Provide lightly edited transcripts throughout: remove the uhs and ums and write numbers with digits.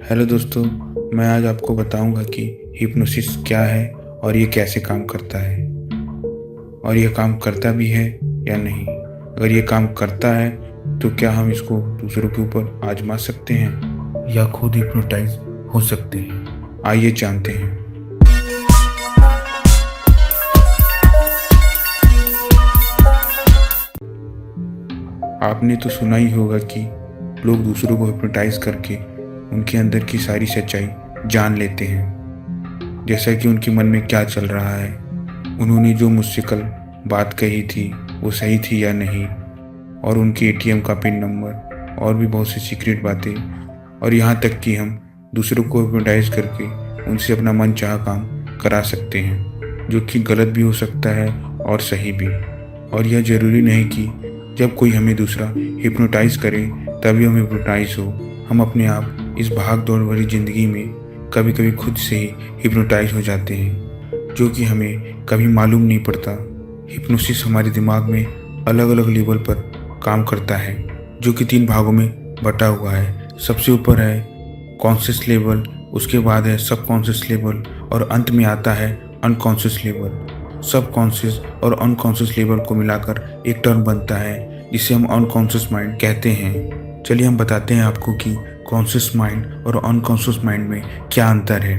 Hello दोस्तों, मैं आज आपको बताऊंगा कि हिप्नोसिस क्या है और ये कैसे काम करता है और ये काम करता भी है या नहीं। अगर ये काम करता है तो क्या हम इसको दूसरों के ऊपर आजमा सकते हैं या खुद हिप्नोटाइज हो सकते हैं। आइए जानते हैं। आपने तो सुना ही होगा कि लोग दूसरों को हिप्नोटाइज करके उनके अंदर की सारी सच्चाई जान लेते हैं, जैसा कि उनके मन में क्या चल रहा है, उन्होंने जो मुझसे कल बात कही थी वो सही थी या नहीं, और उनके एटीएम का पिन नंबर और भी बहुत सी सीक्रेट बातें। और यहाँ तक कि हम दूसरों को हिप्नोटाइज करके उनसे अपना मन चाहा काम करा सकते हैं, जो कि गलत भी हो सकता है और सही भी। और यह ज़रूरी नहीं कि जब कोई हमें दूसरा हिप्नोटाइज करे तभी हम हिप्नोटाइज हो। हम अपने आप इस भाग दौड़ भरी ज़िंदगी में कभी कभी खुद से ही हिप्नोटाइज हो जाते हैं, जो कि हमें कभी मालूम नहीं पड़ता। हिप्नोसिस हमारे दिमाग में अलग अलग लेवल पर काम करता है, जो कि 3 भागों में बटा हुआ है। सबसे ऊपर है कॉन्शियस लेवल, उसके बाद है सबकॉन्शियस लेवल और अंत में आता है अनकॉन्शियस लेवल। सबकॉन्शियस और अनकॉन्शियस लेवल को मिलाकर एक टर्म बनता है जिसे हम अनकॉन्शियस माइंड कहते हैं। चलिए हम बताते हैं आपको कि कॉन्शियस माइंड और अनकॉन्शियस माइंड में क्या अंतर है।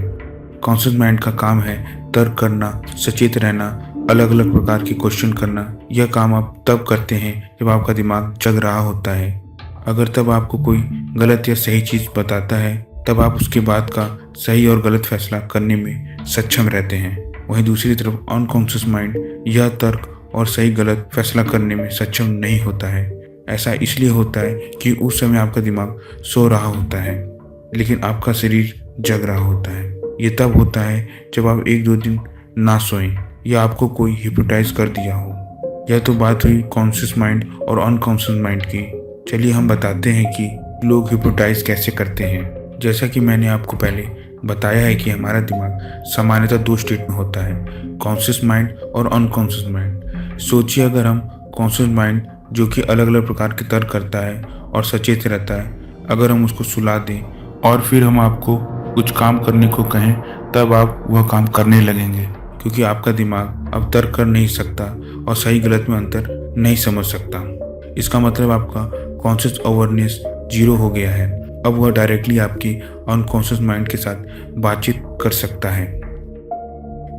कॉन्शियस माइंड का काम है तर्क करना, सचेत रहना, अलग अलग प्रकार के क्वेश्चन करना। यह काम आप तब करते हैं जब आपका दिमाग जग रहा होता है। अगर तब आपको कोई गलत या सही चीज़ बताता है तब आप उसके बाद का सही और गलत फैसला करने में सक्षम रहते हैं। वहीं दूसरी तरफ अनकॉन्शियस माइंड यह तर्क और सही गलत फैसला करने में सक्षम नहीं होता है। ऐसा इसलिए होता है कि उस समय आपका दिमाग सो रहा होता है लेकिन आपका शरीर जग रहा होता है। ये तब होता है जब आप 1-2 दिन ना सोएं या आपको कोई हिप्नोटाइज कर दिया हो। यह तो बात हुई कॉन्शियस माइंड और अनकॉन्शियस माइंड की। चलिए हम बताते हैं कि लोग हिप्नोटाइज कैसे करते हैं। जैसा कि मैंने आपको पहले बताया है कि हमारा दिमाग सामान्यतः 2 स्टेट में होता है, कॉन्शियस माइंड और अनकॉन्शियस माइंड। सोचिए अगर हम कॉन्शियस माइंड जो कि अलग अलग प्रकार के तर्क करता है और सचेत रहता है, अगर हम उसको सुला दें और फिर हम आपको कुछ काम करने को कहें तब आप वह काम करने लगेंगे, क्योंकि आपका दिमाग अब तर्क कर नहीं सकता और सही गलत में अंतर नहीं समझ सकता। इसका मतलब आपका कॉन्शियस अवेयरनेस 0 हो गया है। अब वह डायरेक्टली आपकी अनकॉन्शियस माइंड के साथ बातचीत कर सकता है।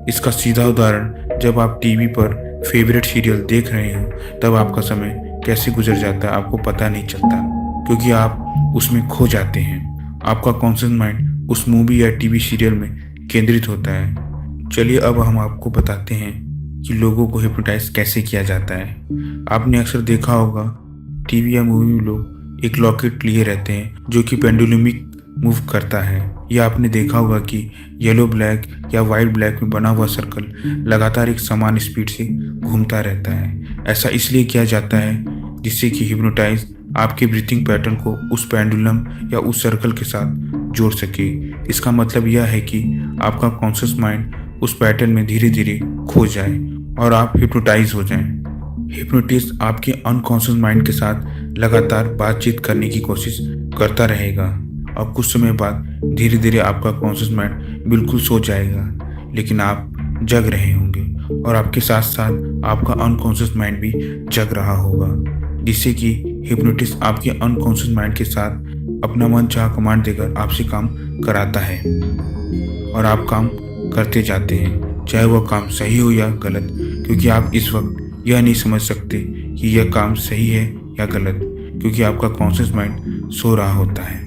इसका सीधा उदाहरण, जब आप टीवी पर फेवरेट सीरियल देख रहे हो तब आपका समय कैसे गुजर जाता है आपको पता नहीं चलता, क्योंकि आप उसमें खो जाते हैं। आपका कॉन्शियस माइंड उस मूवी या टीवी सीरियल में केंद्रित होता है। चलिए अब हम आपको बताते हैं कि लोगों को हिप्नोटाइज कैसे किया जाता है। आपने अक्सर देखा होगा टीवी या मूवी में लोग एक लॉकेट लिए रहते हैं जो कि पेंडुलमिक मूव करता है, या आपने देखा होगा कि येलो ब्लैक या वाइट ब्लैक में बना हुआ सर्कल लगातार एक समान स्पीड से घूमता रहता है। ऐसा इसलिए किया जाता है जिससे कि हिप्नोटाइज आपके ब्रीथिंग पैटर्न को उस पेंडुलम या उस सर्कल के साथ जोड़ सके। इसका मतलब यह है कि आपका कॉन्शियस माइंड उस पैटर्न में धीरे धीरे खो जाए और आप हिप्नोटाइज हो जाएं। हिप्नोटिस्ट आपके अनकॉन्शियस माइंड के साथ लगातार बातचीत करने की कोशिश करता रहेगा और कुछ समय बाद धीरे धीरे आपका कॉन्शियस माइंड बिल्कुल सो जाएगा, लेकिन आप जग रहे होंगे और आपके साथ साथ आपका अनकॉन्शियस माइंड भी जग रहा होगा, जिससे कि हिप्नोटिस्ट आपके अनकॉन्शियस माइंड के साथ अपना मन चाह कमांड देकर आपसे काम कराता है और आप काम करते जाते हैं, चाहे वह काम सही हो या गलत, क्योंकि आप इस वक्त यह नहीं समझ सकते कि यह काम सही है या गलत, क्योंकि आपका कॉन्शियस माइंड सो रहा होता है।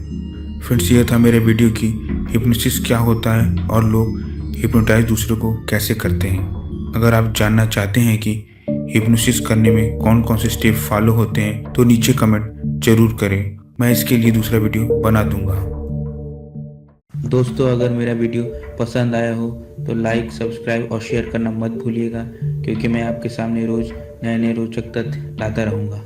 फ्रेंड्स, यह था मेरे वीडियो की हिप्नोसिस क्या होता है और लोग हिप्नोटाइज दूसरों को कैसे करते हैं। अगर आप जानना चाहते हैं कि हिप्नोसिस करने में कौन कौन से स्टेप फॉलो होते हैं तो नीचे कमेंट जरूर करें, मैं इसके लिए दूसरा वीडियो बना दूंगा। दोस्तों, अगर मेरा वीडियो पसंद आया हो तो लाइक, सब्सक्राइब और शेयर करना मत भूलिएगा, क्योंकि मैं आपके सामने रोज नए नए रोचक तथ्य लाता रहूँगा।